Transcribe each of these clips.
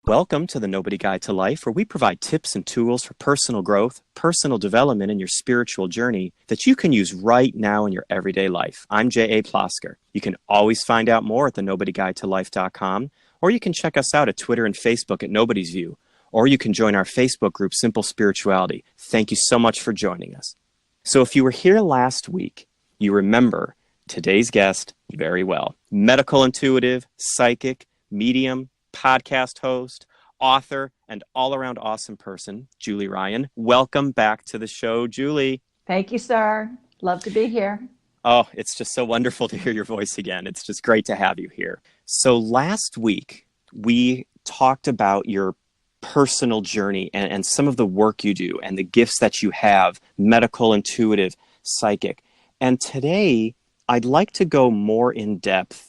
Welcome to the Nobody Guide to Life, where we provide tips and tools for personal growth, personal development, and your spiritual journey that you can use right now in your everyday life. I'm J.A. Plosker. You can always find out more at thenobodyguidetolife.com, or you can check us out at Twitter and Facebook at Nobody's View, or you can join our Facebook group, Simple Spirituality. Thank you so much for joining us. So if you were here last week, you remember today's guest very well. Medical intuitive, psychic, medium, podcast host, author, and all-around awesome person, Julie Ryan. Welcome back to the show, Julie. Thank you, sir. Love to be here. Oh, it's just so wonderful to hear your voice again. It's just great to have you here. So last week, we talked about your personal journey and some of the work you do and the gifts that you have, medical, intuitive, psychic. And today, I'd like to go more in depth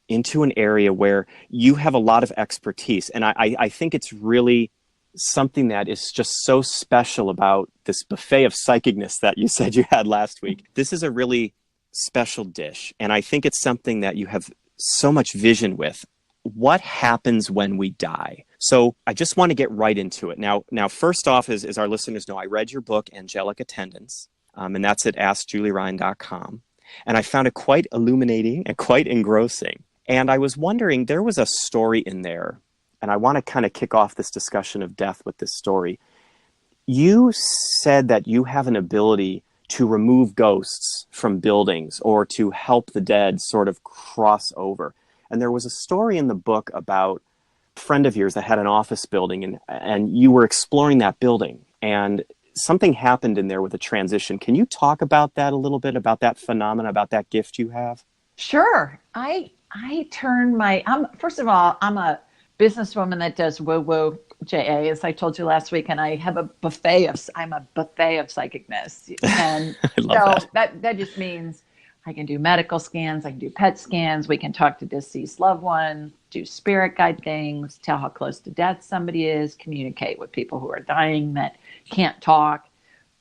into an area where you have a lot of expertise. And I think it's really something that is just so special about this buffet of psychicness that you said you had last week. This is a really special dish. And I think it's something that you have so much vision with. What happens when we die? So I just want to get right into it. Now first off, as our listeners know, I read your book, Angelic Attendants, and that's at AskJulieRyan.com. And I found it quite illuminating and quite engrossing. And I was wondering, there was a story in there, and I want to kind of kick off this discussion of death with this story. You said that you have an ability to remove ghosts from buildings or to help the dead sort of cross over. And there was a story in the book about a friend of yours that had an office building, and you were exploring that building, and something happened in there with a transition. Can you talk about that a little bit, about that phenomena, about that gift you have? Sure. First of all, I'm a businesswoman that does woo-woo, J.A., as I told you last week, and I have I'm a buffet of psychicness. And I love that just means I can do medical scans, I can do PET scans, we can talk to deceased loved ones, do spirit guide things, tell how close to death somebody is, communicate with people who are dying that can't talk,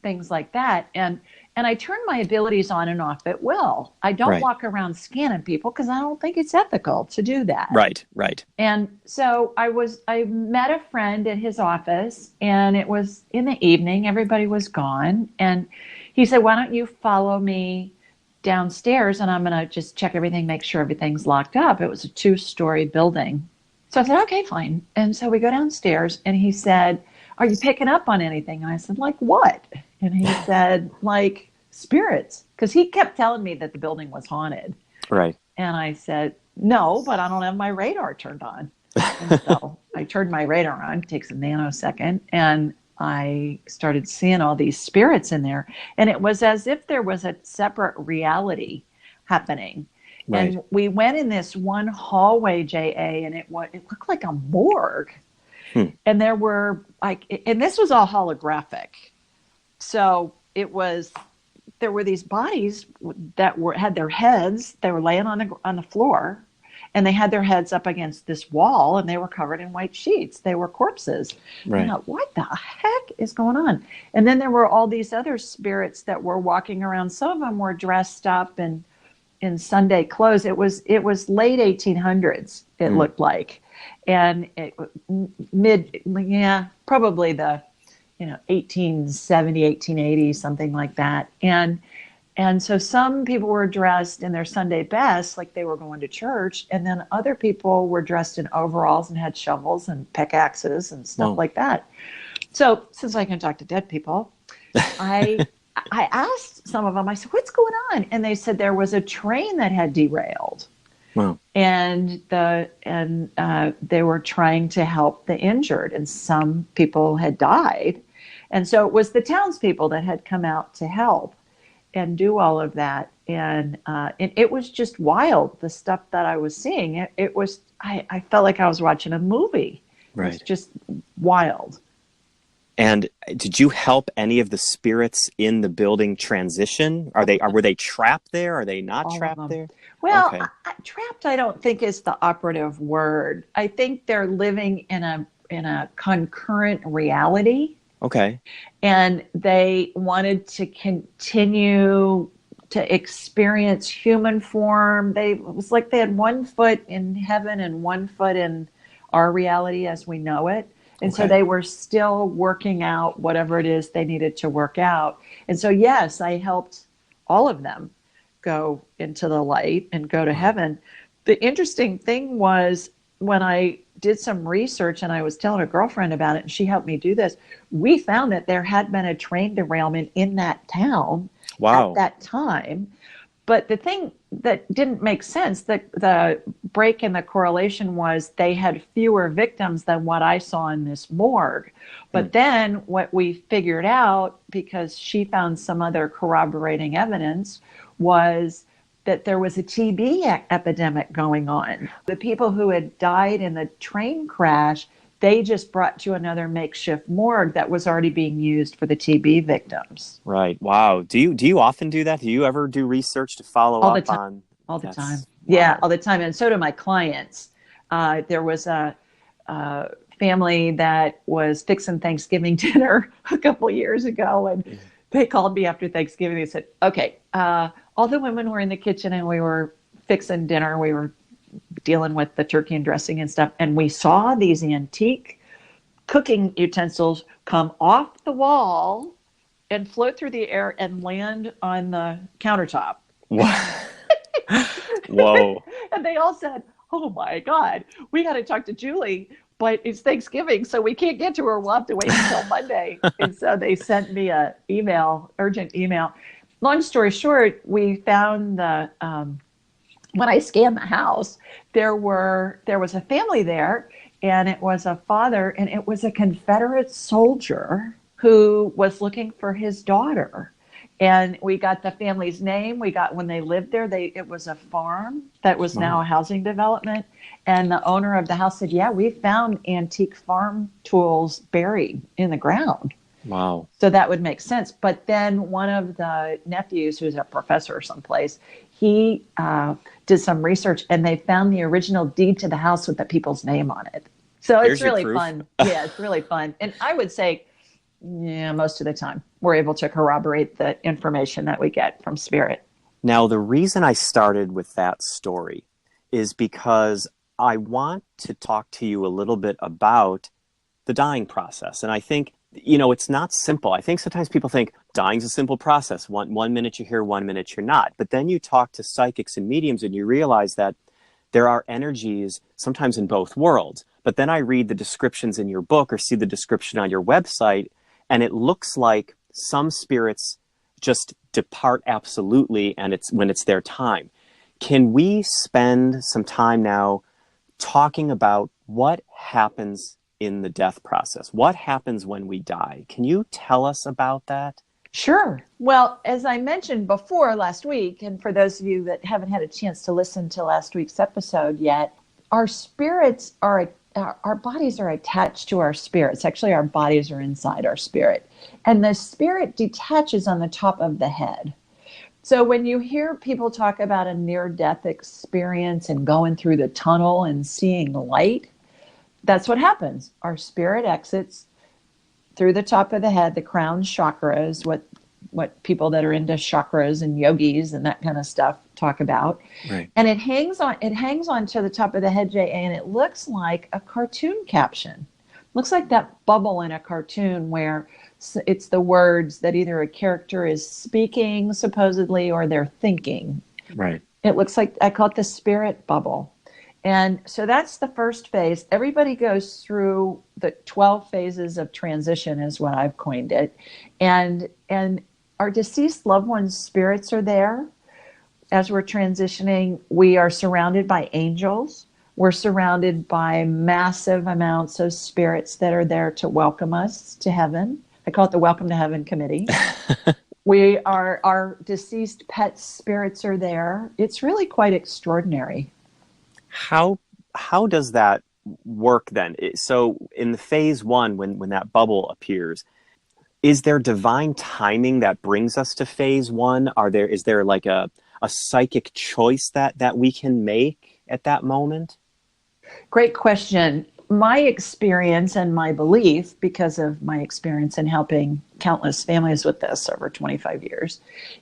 things like that. And I turn my abilities on and off at will. I don't walk around scanning people because I don't think it's ethical to do that. Right. And so I met a friend at his office, and it was in the evening. Everybody was gone. And he said, why don't you follow me downstairs, and I'm going to just check everything, make sure everything's locked up. It was a 2-story building. So I said, okay, fine. And so we go downstairs, and he said, are you picking up on anything? And I said, like what? And he said, like spirits, because he kept telling me that the building was haunted. Right. And I said, no, but I don't have my radar turned on. And so I turned my radar on, it takes a nanosecond, and I started seeing all these spirits in there. And it was as if there was a separate reality happening. Right. And we went in this one hallway, J.A., and it looked like a morgue. And there were and this was all holographic. So there were these bodies that had their heads, they were laying on the floor, and they had their heads up against this wall, and they were covered in white sheets. They were corpses. Right. Thought, what the heck is going on? And then there were all these other spirits that were walking around. Some of them were dressed up in Sunday clothes. It was late 1800s, it looked like. And probably the 1870, 1880, something like that. And so some people were dressed in their Sunday best, like they were going to church, and then other people were dressed in overalls and had shovels and pickaxes and stuff like that. So since I can talk to dead people, I asked some of them, I said, what's going on? And they said there was a train that had derailed. Wow. And they were trying to help the injured, and some people had died. And so it was the townspeople that had come out to help and do all of that. And it was just wild, the stuff that I was seeing. I felt like I was watching a movie. Right. It was just wild. And did you help any of the spirits in the building transition? Were they trapped there? Are they not all trapped there? Well, okay. Trapped, I don't think is the operative word. I think they're living in a concurrent reality. Okay. And they wanted to continue to experience human form. It was like they had one foot in heaven and one foot our reality as we know it. And so Okay. they were still working out whatever it is they needed to work out. And so, yes, I helped all of them go into the light and go to Wow. heaven. The interesting thing was when I did some research and I was telling a girlfriend about it and she helped me do this, we found that there had been a train derailment in that town at Wow. that time. But the thing that didn't make sense, the break in the correlation was they had fewer victims than what I saw in this morgue. Hmm. But then what we figured out, because she found some other corroborating evidence, was that there was a TB epidemic going on. The people who had died in the train crash, they just brought to another makeshift morgue that was already being used for the TB victims. Right. Wow. Do you often do that? Do you ever do research to follow All the up time. on All the time. that's Yeah, wow. all the time. And so do my clients. There was a family that was fixing Thanksgiving dinner a couple years ago, and Yeah. they called me after Thanksgiving. They said, okay, all the women were in the kitchen and we were fixing dinner. We were dealing with the turkey and dressing and stuff. And we saw these antique cooking utensils come off the wall and float through the air and land on the countertop. Wha- Whoa. And they all said, oh my God, we got to talk to Julie, but it's Thanksgiving, so we can't get to her. We'll have to wait until Monday. And so they sent me a urgent email. Long story short, we found when I scanned the house, there was a family there, and it was a father, and it was a Confederate soldier who was looking for his daughter. And we got the family's name. We got when they lived there. It was a farm that was now Wow. a housing development. And the owner of the house said, "Yeah, we found antique farm tools buried in the ground." Wow. So that would make sense. But then one of the nephews, who's a professor someplace, he did some research and they found the original deed to the house with the people's name on it. So it's There's your really proof. fun. Yeah, it's really fun. And I would say, yeah, most of the time we're able to corroborate the information that we get from spirit. Now, the reason I started with that story is because I want to talk to you a little bit about the dying process. And I think, it's not simple. I think sometimes people think dying's a simple process. One minute you're here, 1 minute you're not. But then you talk to psychics and mediums and you realize that there are energies sometimes in both worlds. But then I read the descriptions in your book or see the description on your website, and it looks like some spirits just depart absolutely, and it's when it's their time. Can we spend some time now talking about what happens in the death process? What happens when we die? Can you tell us about that? Sure. Well, as I mentioned before last week, and for those of you that haven't had a chance to listen to last week's episode yet, our spirits are, our bodies are attached to our spirits. Actually, our bodies are inside our spirit. And the spirit detaches on the top of the head. So when you hear people talk about a near-death experience and going through the tunnel and seeing light, that's what happens. Our spirit exits through the top of the head. The crown chakra is what people that are into chakras and yogis and that kind of stuff talk about. Right. And it hangs on to the top of the head, Jay, and it looks like a cartoon caption. Looks like that bubble in a cartoon where it's the words that either a character is speaking supposedly or they're thinking. Right. It looks like, I call it the spirit bubble. And so that's the first phase. Everybody goes through the 12 phases of transition is what I've coined it. And our deceased loved ones' spirits are there. As we're transitioning, we are surrounded by angels. We're surrounded by massive amounts of spirits that are there to welcome us to heaven. I call it the Welcome to Heaven Committee. Our deceased pet spirits are there. It's really quite extraordinary. How does that work then? So in the phase one, when that bubble appears, is there divine timing that brings us to phase one? Is there like a psychic choice that we can make at that moment? Great question. My experience and my belief, because of my experience in helping countless families with this over 25 years,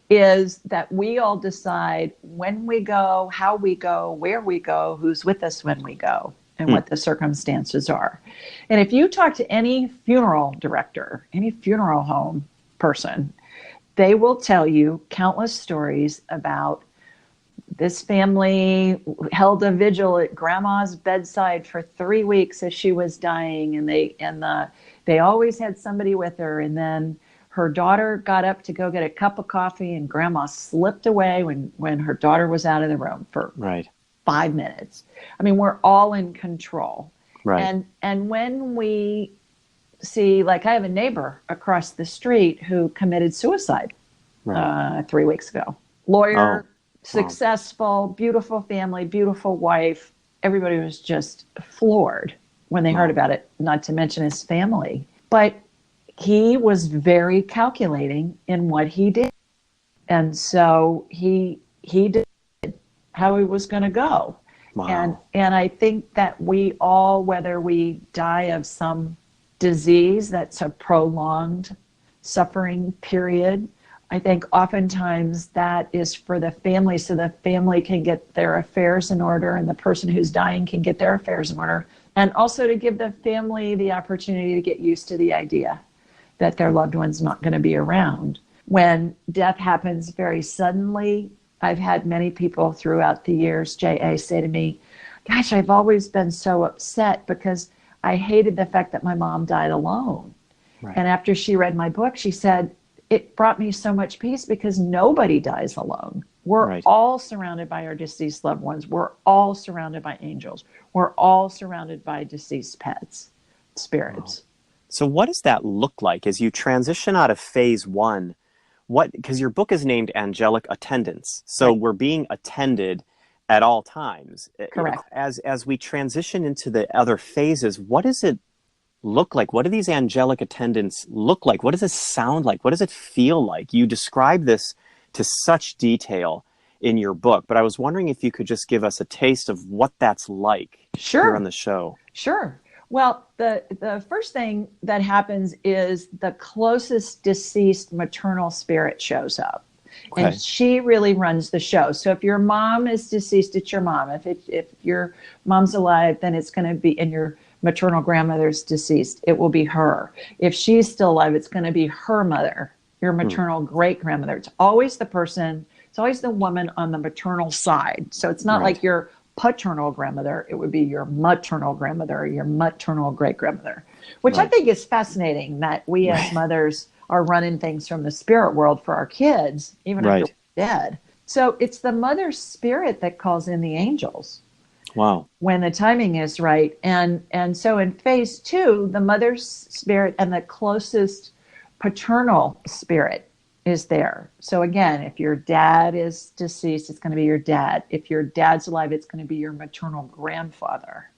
is that we all decide when we go, how we go, where we go, who's with us when we go. and what the circumstances are. And if you talk to any funeral director, any funeral home person, they will tell you countless stories about this family held a vigil at grandma's bedside for 3 weeks as she was dying, and they always had somebody with her. And then her daughter got up to go get a cup of coffee, and grandma slipped away when her daughter was out of the room for 5 minutes. I mean, we're all in control. Right. And when we see, like, I have a neighbor across the street who committed suicide 3 weeks ago. Lawyer, successful, beautiful family, beautiful wife. Everybody was just floored when they heard about it, not to mention his family. But he was very calculating in what he did. And so he did how he was going to go. Wow. And I think that we all, whether we die of some disease that's a prolonged suffering period, I think oftentimes that is for the family, so the family can get their affairs in order and the person who's dying can get their affairs in order. And also to give the family the opportunity to get used to the idea that their loved one's not going to be around. When death happens very suddenly, I've had many people throughout the years, J.A., say to me, gosh, I've always been so upset because I hated the fact that my mom died alone. Right. And after she read my book, she said, it brought me so much peace because nobody dies alone. We're all surrounded by our deceased loved ones. We're all surrounded by angels. We're all surrounded by deceased pets, spirits. Wow. So what does that look like as you transition out of phase one? Because your book is named Angelic Attendants. So we're being attended at all times. Correct. As we transition into the other phases, what does it look like? What do these angelic attendants look like? What does it sound like? What does it feel like? You describe this to such detail in your book, but I was wondering if you could just give us a taste of what that's like here on the show. Sure. Well, the first thing that happens is the closest deceased maternal spirit shows up. Okay. And she really runs the show. So if your mom is deceased, it's your mom. If your mom's alive, then it's going to be, and your maternal grandmother's deceased, it will be her. If she's still alive, it's going to be her mother, your maternal great grandmother. It's always the person, it's always the woman on the maternal side. So it's not like your paternal grandmother, it would be your maternal grandmother or your maternal great grandmother, which I think is fascinating that we as mothers are running things from the spirit world for our kids, even if they're dead. So it's the mother spirit that calls in the angels. Wow. When the timing is right. And so in phase two, the mother spirit and the closest paternal spirit is there. So again, if your dad is deceased, it's going to be your dad. If your dad's alive, it's going to be your maternal grandfather.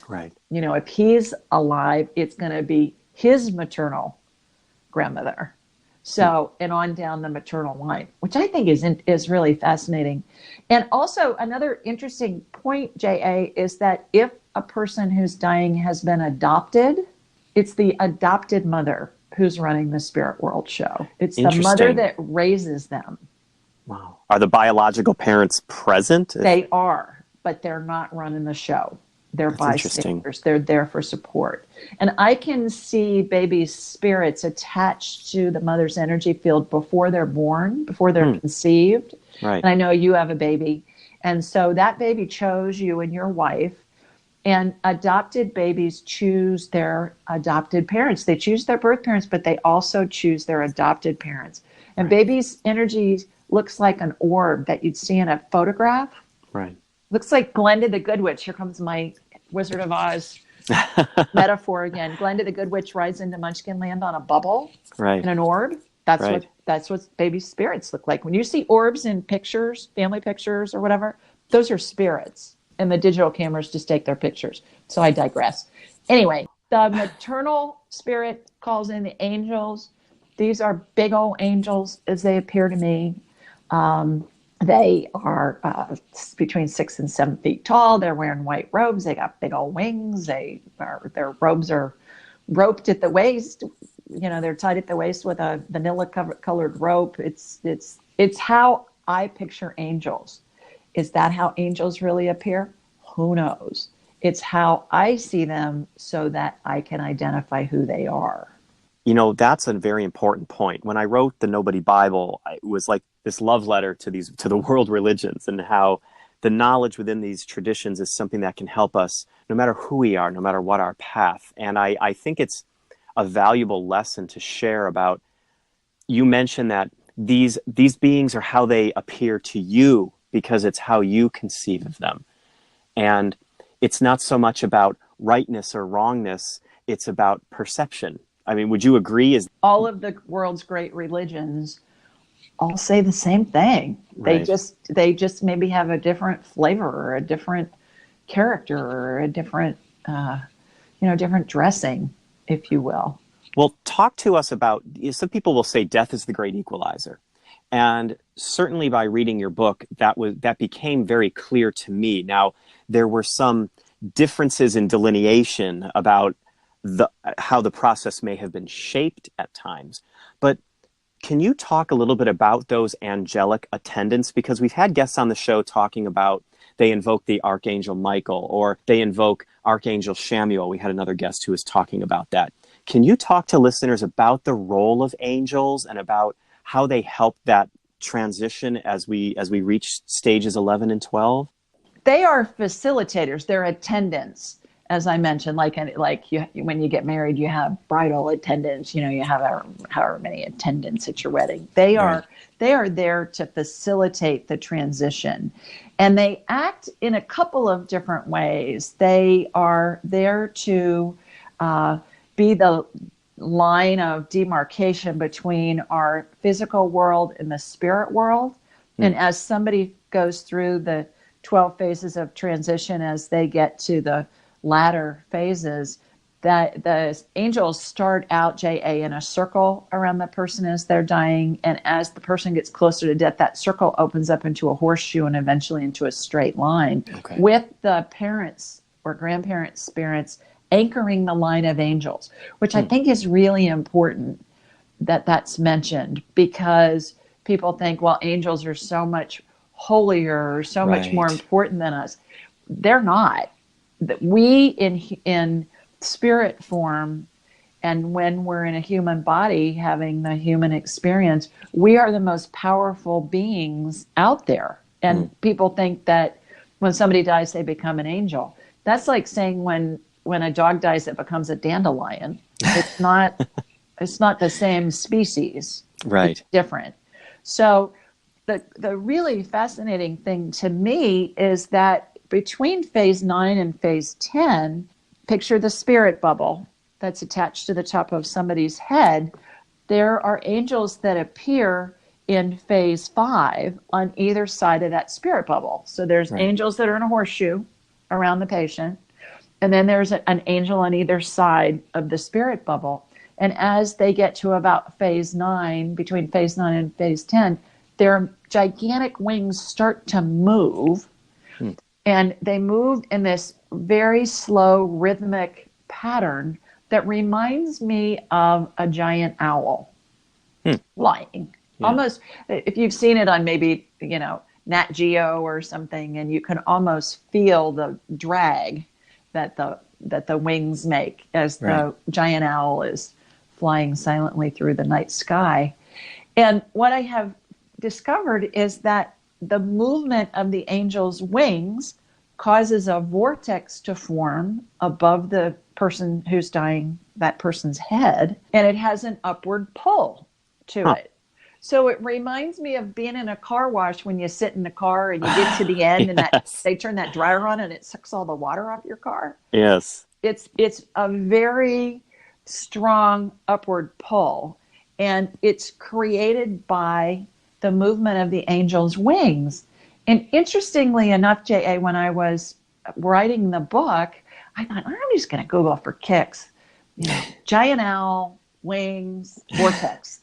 Right. You know, if he's alive, it's going to be his maternal grandmother. So, and on down the maternal line, which I think is really fascinating. And also another interesting point, J.A., is that if a person who's dying has been adopted, it's the adopted mother who's running the Spirit World show. It's the mother that raises them. Wow. Are the biological parents present? They are, but they're not running the show. They're bystanders. They're there for support. And I can see baby spirits attached to the mother's energy field before they're born, before they're conceived. Right. And I know you have a baby. And so that baby chose you and your wife. And adopted babies choose their adopted parents. They choose their birth parents, but they also choose their adopted parents. And baby's energy looks like an orb that you'd see in a photograph. Right. Looks like Glenda the Good Witch. Here comes my Wizard of Oz metaphor again. Glenda the Good Witch rides into Munchkin Land on a bubble in an orb. That's what baby spirits look like. When you see orbs in pictures, family pictures or whatever, those are spirits. And the digital cameras just take their pictures. So I digress. Anyway, the maternal spirit calls in the angels. These are big old angels as they appear to me. They are between 6 and 7 feet tall. They're wearing white robes. They got big old wings. Their robes are roped at the waist. You know, they're tied at the waist with a vanilla colored rope. It's how I picture angels. Is that how angels really appear? Who knows? It's how I see them so that I can identify who they are. That's a very important point. When I wrote the Nobody Bible, it was like this love letter to the world religions, and how the knowledge within these traditions is something that can help us no matter who we are, no matter what our path. And I think it's a valuable lesson to share about. You mentioned that these beings are how they appear to you because it's how you conceive of them. And it's not so much about rightness or wrongness, it's about perception. I mean, would you agree? Is All of the world's great religions all say the same thing. right. They just maybe have a different flavor or a different character or a different different dressing, if you will. Well, talk to us about, some people will say death is the great equalizer. And certainly by reading your book, that became very clear to me. Now, there were some differences in delineation about how the process may have been shaped at times. But can you talk a little bit about those angelic attendants? Because we've had guests on the show talking about they invoke the Archangel Michael or they invoke Archangel Shamuel. We had another guest who was talking about that. Can you talk to listeners about the role of angels and about how they help that transition as we reach stages 11 and 12? They are facilitators. They're attendants, as I mentioned. Like when you get married, you have bridal attendants. You have however many attendants at your wedding. They are there to facilitate the transition, and they act in a couple of different ways. They are there to be the line of demarcation between our physical world and the spirit world. And as somebody goes through the 12 phases of transition, as they get to the latter phases, that the angels start out, J.A., in a circle around the person as they're dying. And as the person gets closer to death, that circle opens up into a horseshoe and eventually into a straight line, with the parents or grandparents' spirits anchoring the line of angels, which I think is really important that that's mentioned, because people think, well, angels are so much holier or so much more important than us. They're not. We in spirit form, and when we're in a human body having the human experience, we are the most powerful beings out there. And people think that when somebody dies, they become an angel. That's like saying when a dog dies, it becomes a dandelion. It's not the same species. Right. It's different. So the really fascinating thing to me is that between phase 9 and phase 10, picture the spirit bubble that's attached to the top of somebody's head. There are angels that appear in phase 5 on either side of that spirit bubble. So there's angels that are in a horseshoe around the patient, and then there's an angel on either side of the spirit bubble. And as they get to about phase 9, between phase 9 and phase 10, their gigantic wings start to move. And they move in this very slow, rhythmic pattern that reminds me of a giant owl flying. Almost, if you've seen it on maybe, Nat Geo or something, and you can almost feel the drag that the wings make as the giant owl is flying silently through the night sky. And what I have discovered is that the movement of the angel's wings causes a vortex to form above the person who's dying, that person's head, and it has an upward pull to it. So it reminds me of being in a car wash when you sit in the car and you get to the end and they turn that dryer on and it sucks all the water off your car. Yes. It's a very strong upward pull, and it's created by the movement of the angel's wings. And interestingly enough, J.A., when I was writing the book, I thought, I'm just going to Google for kicks, giant owl, wings, vortex.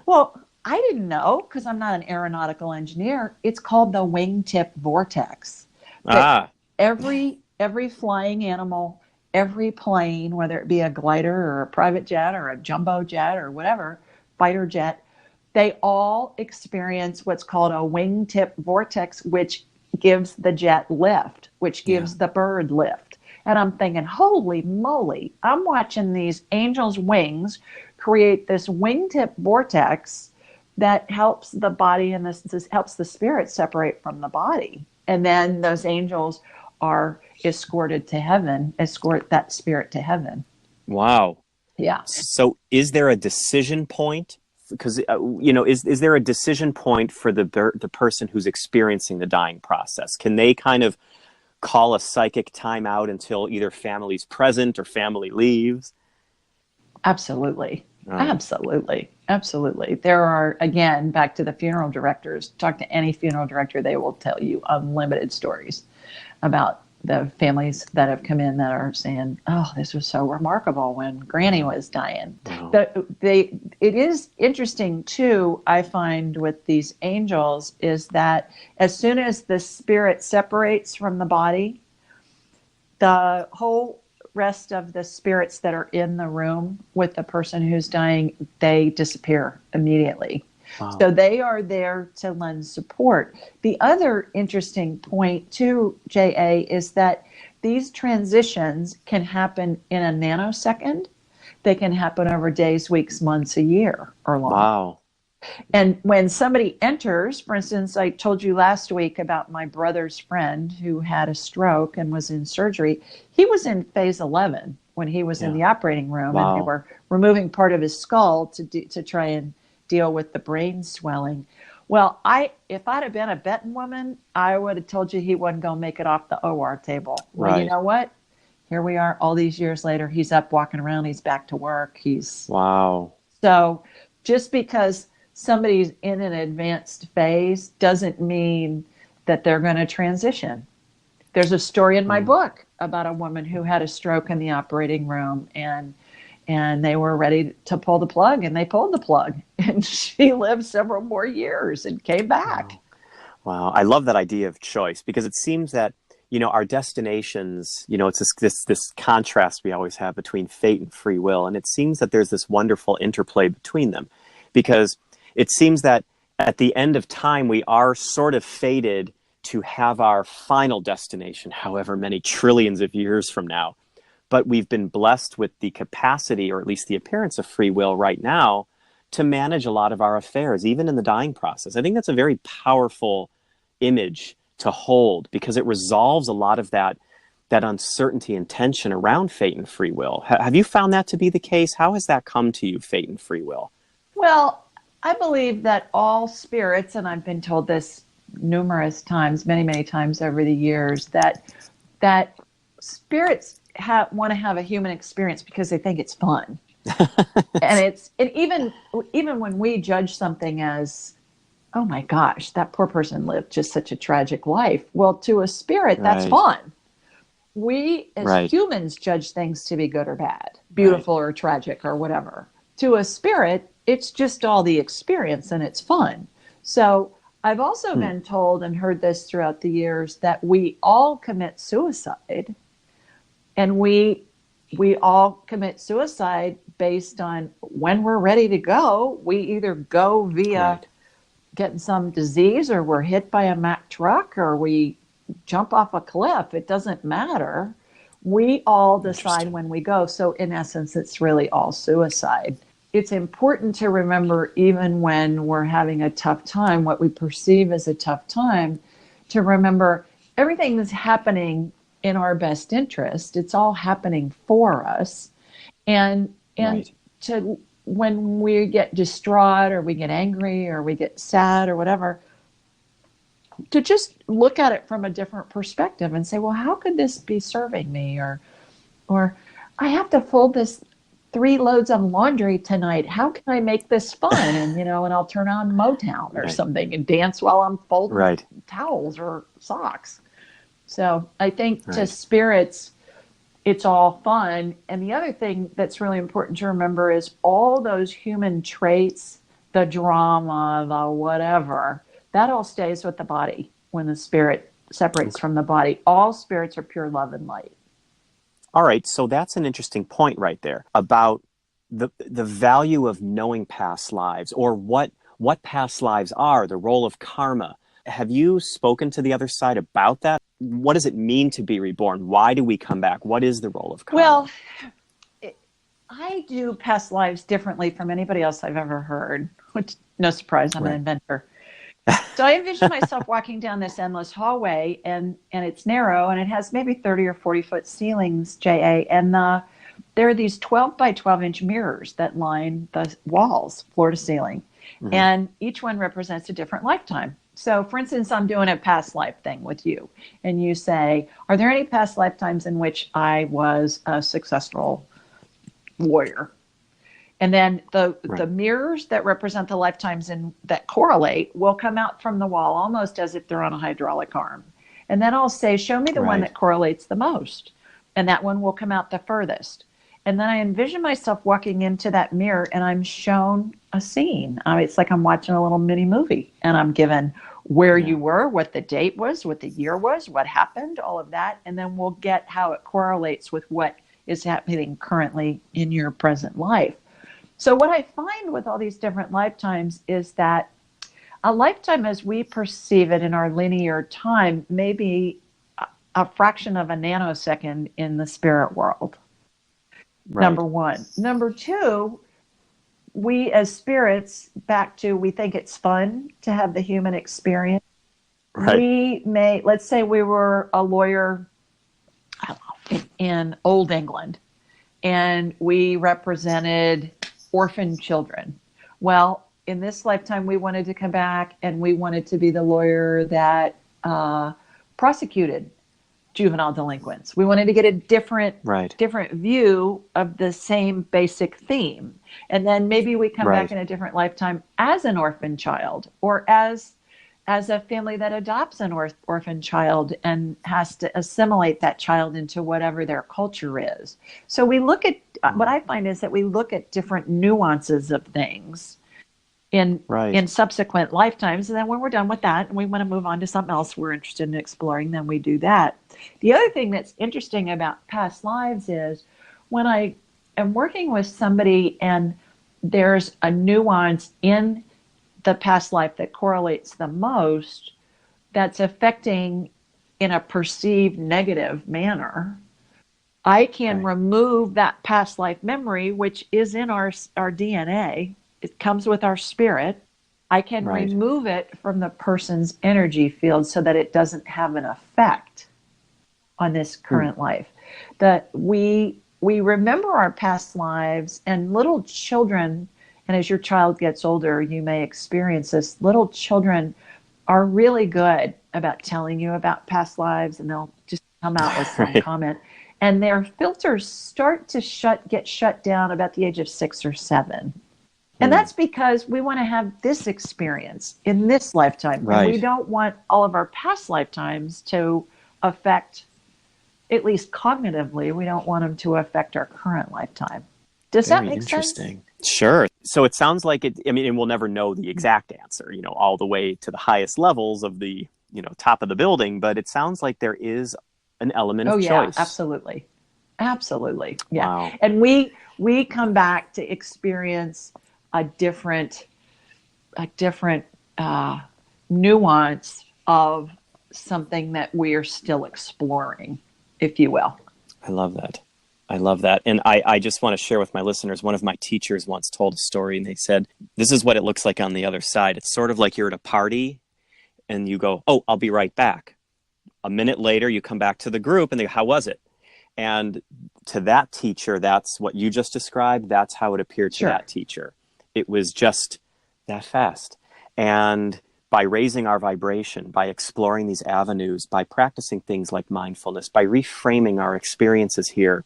Well, I didn't know, because I'm not an aeronautical engineer, it's called the wingtip vortex. But every flying animal, every plane, whether it be a glider or a private jet or a jumbo jet or whatever, fighter jet, they all experience what's called a wingtip vortex, which gives the jet lift, which gives the bird lift. And I'm thinking, holy moly, I'm watching these angels' wings create this wingtip vortex that helps the body and this helps the spirit separate from the body. And then those angels are escorted to heaven, escort that spirit to heaven. Wow. Yeah. So is there a decision point? Because, is there a decision point for the person who's experiencing the dying process? Can they kind of call a psychic timeout until either family's present or family leaves? Absolutely. Oh. Absolutely. Absolutely. There are, again, back to the funeral directors, talk to any funeral director, they will tell you unlimited stories about the families that have come in that are saying, oh, this was so remarkable when Granny was dying. Wow. It is interesting, too, I find with these angels, is that as soon as the spirit separates from the body, the whole rest of the spirits that are in the room with the person who's dying, they disappear immediately. Wow. So they are there to lend support. The other interesting point too, JA, is that these transitions can happen in a nanosecond. They can happen over days, weeks, months, a year or longer. Wow. And when somebody enters, for instance, I told you last week about my brother's friend who had a stroke and was in surgery. He was in phase 11 when he was in the operating room. Wow. And they were removing part of his skull to try and deal with the brain swelling. Well, if I'd have been a betting woman, I would have told you he wasn't going to make it off the OR table. Well, you know what? Here we are all these years later. He's up walking around. He's back to work. Wow. So just because somebody's in an advanced phase doesn't mean that they're going to transition. There's a story in my book about a woman who had a stroke in the operating room, and they were ready to pull the plug, and they pulled the plug, and she lived several more years and came back. Wow. I love that idea of choice, because it seems that, our destinations, it's this contrast we always have between fate and free will. And it seems that there's this wonderful interplay between them, because it seems that at the end of time, we are sort of fated to have our final destination, however many trillions of years from now. But we've been blessed with the capacity, or at least the appearance of free will right now, to manage a lot of our affairs, even in the dying process. I think that's a very powerful image to hold, because it resolves a lot of that uncertainty and tension around fate and free will. Have you found that to be the case? How has that come to you, fate and free will? Well, I believe that all spirits, and I've been told this numerous times, many, many times over the years, that spirits want to have a human experience because they think it's fun. And even when we judge something as, oh my gosh, that poor person lived just such a tragic life. Well, to a spirit, that's fun. We as humans judge things to be good or bad, beautiful or tragic or whatever. To a spirit, it's just all the experience and it's fun. So I've also been told and heard this throughout the years that we all commit suicide, and we all commit suicide based on when we're ready to go. We either go via getting some disease, or we're hit by a Mack truck, or we jump off a cliff. It doesn't matter. We all decide when we go. So in essence, it's really all suicide. It's important to remember, even when we're having a tough time, what we perceive as a tough time, to remember everything is happening in our best interest. It's all happening for us. And to when we get distraught, or we get angry, or we get sad, or whatever, to just look at it from a different perspective and say, well, how could this be serving me? Or I have to fold this 3 loads of laundry tonight. How can I make this fun? And, and I'll turn on Motown or something and dance while I'm folding towels or socks. So I think to spirits, it's all fun. And the other thing that's really important to remember is all those human traits, the drama, the whatever, that all stays with the body when the spirit separates from the body. All spirits are pure love and light. All right, so that's an interesting point right there about the value of knowing past lives, or what past lives are, the role of karma. Have you spoken to the other side about that? what does it mean to be reborn? Why do we come back? What is the role of karma? Well, I do past lives differently from anybody else I've ever heard, which no surprise, I'm an Right. inventor. So I envision myself walking down this endless hallway, and it's narrow, and it has maybe 30 or 40-foot ceilings, JA, and there are these 12 by 12-inch mirrors that line the walls, floor to ceiling, and each one represents a different lifetime. So, for instance, I'm doing a past life thing with you, and you say, are there any past lifetimes in which I was a successful warrior? And then the mirrors that represent the lifetimes that correlate will come out from the wall almost as if they're on a hydraulic arm. And then I'll say, show me the one that correlates the most. And that one will come out the furthest. And then I envision myself walking into that mirror and I'm shown a scene. It's like I'm watching a little mini movie, and I'm given where you were, what the date was, what the year was, what happened, all of that. And then we'll get how it correlates with what is happening currently in your present life. So what I find with all these different lifetimes is that a lifetime as we perceive it in our linear time may be a fraction of a nanosecond in the spirit world. Number one. Number two, we as spirits, we think it's fun to have the human experience. We may, let's say we were a lawyer, I don't know, in Old England, and we represented orphan children. Well, in this lifetime, we wanted to come back and we wanted to be the lawyer that prosecuted juvenile delinquents. We wanted to get a different view of the same basic theme. And then maybe we come back in a different lifetime as an orphan child, or as a family that adopts an orphan child and has to assimilate that child into whatever their culture is. So we look at, what I find is that we look at different nuances of things in subsequent lifetimes. And then when we're done with that and we want to move on to something else we're interested in exploring, then we do that. The other thing that's interesting about past lives is when I am working with somebody and there's a nuance in the past life that correlates the most, that's affecting in a perceived negative manner, I can remove that past life memory, which is in our DNA. It comes with our spirit. I can remove it from the person's energy field so that it doesn't have an effect on this current life. That we remember our past lives, and little children, and as your child gets older, you may experience this. Little children are really good about telling you about past lives, and they'll just come out with some comment. And their filters start to get shut down about the age of 6 or 7. And that's because we want to have this experience in this lifetime. And we don't want all of our past lifetimes to affect, at least cognitively, we don't want them to affect our current lifetime. Does that make sense? Sure. So it sounds like and we'll never know the exact answer, all the way to the highest levels of the, top of the building, but it sounds like there is an element of choice. Absolutely. Absolutely. Yeah. Wow. And we come back to experience a different nuance of something that we're still exploring, if you will. I love that. And I just want to share with my listeners, one of my teachers once told a story, and they said, this is what it looks like on the other side. It's sort of like you're at a party and you go, oh, I'll be right back. A minute later, you come back to the group and they go, how was it? And to that teacher, that's what you just described. That's how it appeared to that teacher. It was just that fast. And by raising our vibration, by exploring these avenues, by practicing things like mindfulness, by reframing our experiences here,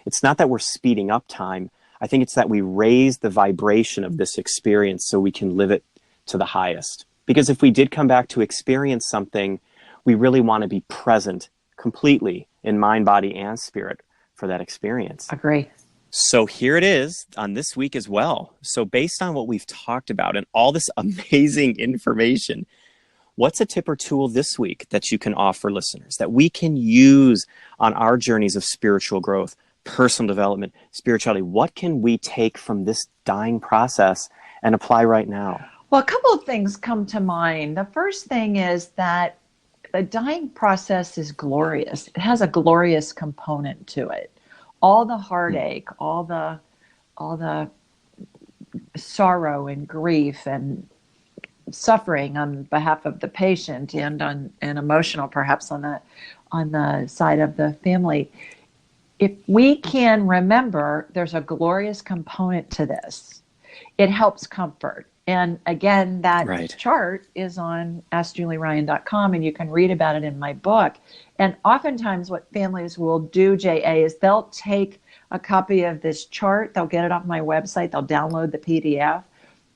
it's not that we're speeding up time. I think it's that we raise the vibration of this experience so we can live it to the highest. Because if we did come back to experience something, we really want to be present completely in mind, body, and spirit for that experience. Agree. So here it is on this week as well. So based on what we've talked about and all this amazing information, what's a tip or tool this week that you can offer listeners that we can use on our journeys of spiritual growth, personal development, spirituality? What can we take from this dying process and apply right now? Well, a couple of things come to mind. The first thing is that the dying process is glorious. It has a glorious component to it. All the heartache, all the sorrow and grief and suffering on behalf of the patient and emotional perhaps on the side of the family. If we can remember there's a glorious component to this, it helps comfort. And again, that chart is on AskJulieRyan.com, and you can read about it in my book. And oftentimes what families will do, JA, is they'll take a copy of this chart, they'll get it off my website, they'll download the PDF,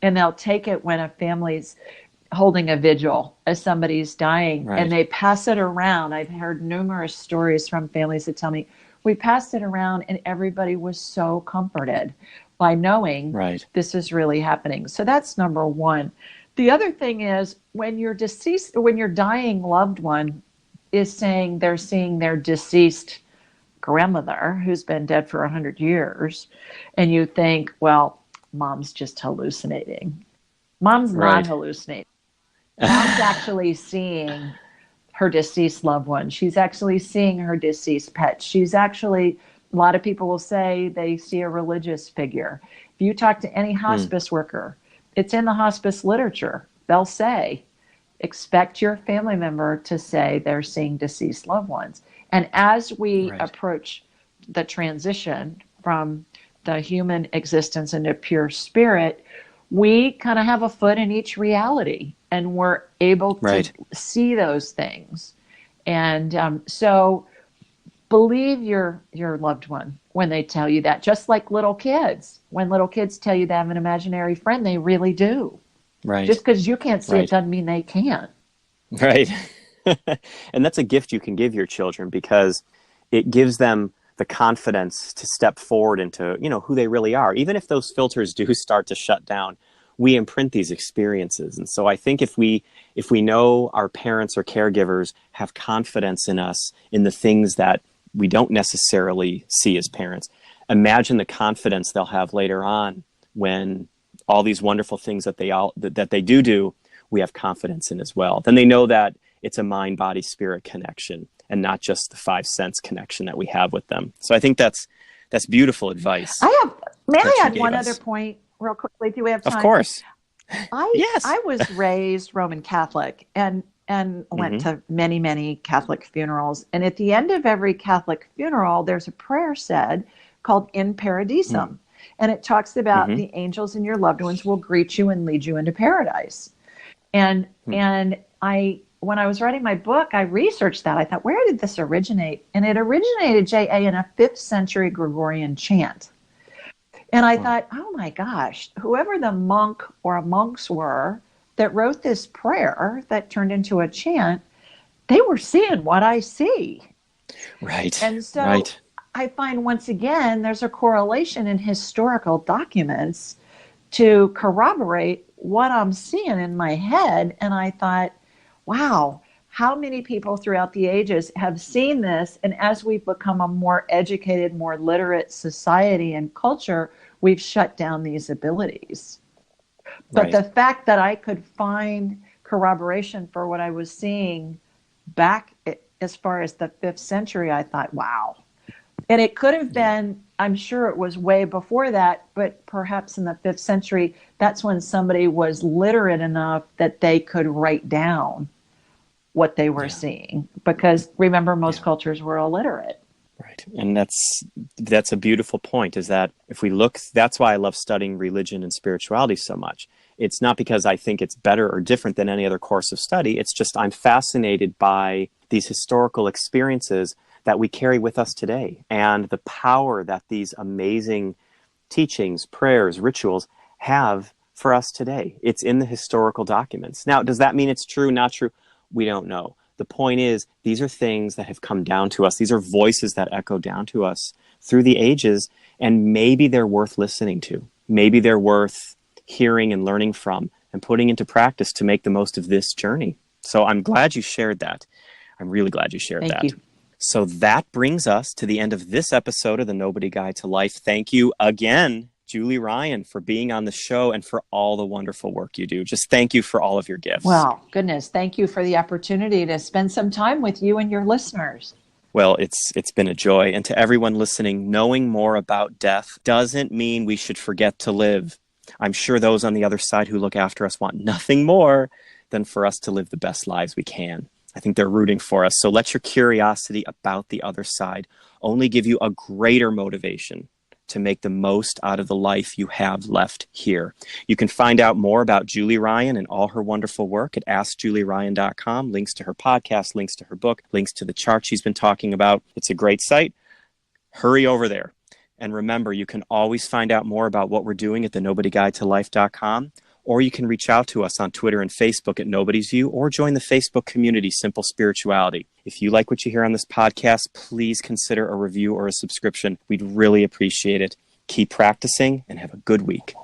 and they'll take it when a family's holding a vigil as somebody's dying, and they pass it around. I've heard numerous stories from families that tell me, we passed it around and everybody was so comforted by knowing this is really happening. So that's number one. The other thing is when your dying loved one is saying they're seeing their deceased grandmother who's been dead for 100 years, and you think, well, mom's just hallucinating. Mom's not hallucinating. Mom's actually seeing her deceased loved one. She's actually seeing her deceased pet. She's actually, a lot of people will say they see a religious figure. If you talk to any hospice worker, it's in the hospice literature. They'll say, expect your family member to say they're seeing deceased loved ones. And as we approach the transition from the human existence into pure spirit, we kind of have a foot in each reality, and we're able to see those things. And so believe your loved one when they tell you that, just like little kids. When little kids tell you they have an imaginary friend, they really do. Just because you can't see it doesn't mean they can't. And that's a gift you can give your children, because it gives them the confidence to step forward into, who they really are. Even if those filters do start to shut down, we imprint these experiences. And so I think if we know our parents or caregivers have confidence in us, in the things that we don't necessarily see as parents, imagine the confidence they'll have later on when all these wonderful things that they do, we have confidence in as well. Then they know that it's a mind, body, spirit connection, and not just the 5 sense connection that we have with them. So I think that's beautiful advice. May I add one other point real quickly? Do we have time? Of course. I was raised Roman Catholic and went to many, many Catholic funerals. And at the end of every Catholic funeral, there's a prayer said called In Paradisum. And it talks about the angels and your loved ones will greet you and lead you into paradise. And when I was writing my book, I researched that. I thought, where did this originate? And it originated, J.A., in a 5th century Gregorian chant. And I thought, oh my gosh, whoever the monk or monks were that wrote this prayer that turned into a chant, they were seeing what I see. And so I find, once again, there's a correlation in historical documents to corroborate what I'm seeing in my head. And I thought, wow, how many people throughout the ages have seen this? And as we've become a more educated, more literate society and culture, we've shut down these abilities. But the fact that I could find corroboration for what I was seeing back as far as the 5th century, I thought, wow. And it could have been, I'm sure it was way before that, but perhaps in the 5th century, that's when somebody was literate enough that they could write down what they were seeing. Because remember, most cultures were illiterate. And that's a beautiful point, is that if we look, that's why I love studying religion and spirituality so much. It's not because I think it's better or different than any other course of study. It's just I'm fascinated by these historical experiences that we carry with us today, and the power that these amazing teachings, prayers, rituals have for us today. It's in the historical documents. Now, does that mean it's true, not true? We don't know. The point is, these are things that have come down to us. These are voices that echo down to us through the ages, and maybe they're worth listening to. Maybe they're worth hearing and learning from and putting into practice to make the most of this journey. So I'm glad you shared that. I'm really glad you shared that. Thank you. So that brings us to the end of this episode of the Nobody Guide to Life. Thank you again, Julie Ryan, for being on the show and for all the wonderful work you do. Just thank you for all of your gifts. Well, goodness, thank you for the opportunity to spend some time with you and your listeners. Well, it's been a joy. And to everyone listening, knowing more about death doesn't mean we should forget to live. I'm sure those on the other side who look after us want nothing more than for us to live the best lives we can. I think they're rooting for us. So let your curiosity about the other side only give you a greater motivation to make the most out of the life you have left here. You can find out more about Julie Ryan and all her wonderful work at AskJulieRyan.com. Links to her podcast, links to her book, links to the chart she's been talking about. It's a great site. Hurry over there. And remember, you can always find out more about what we're doing at thenobodyguidetolife.com, or you can reach out to us on Twitter and Facebook at Nobody's View, or join the Facebook community, Simple Spirituality. If you like what you hear on this podcast, please consider a review or a subscription. We'd really appreciate it. Keep practicing and have a good week.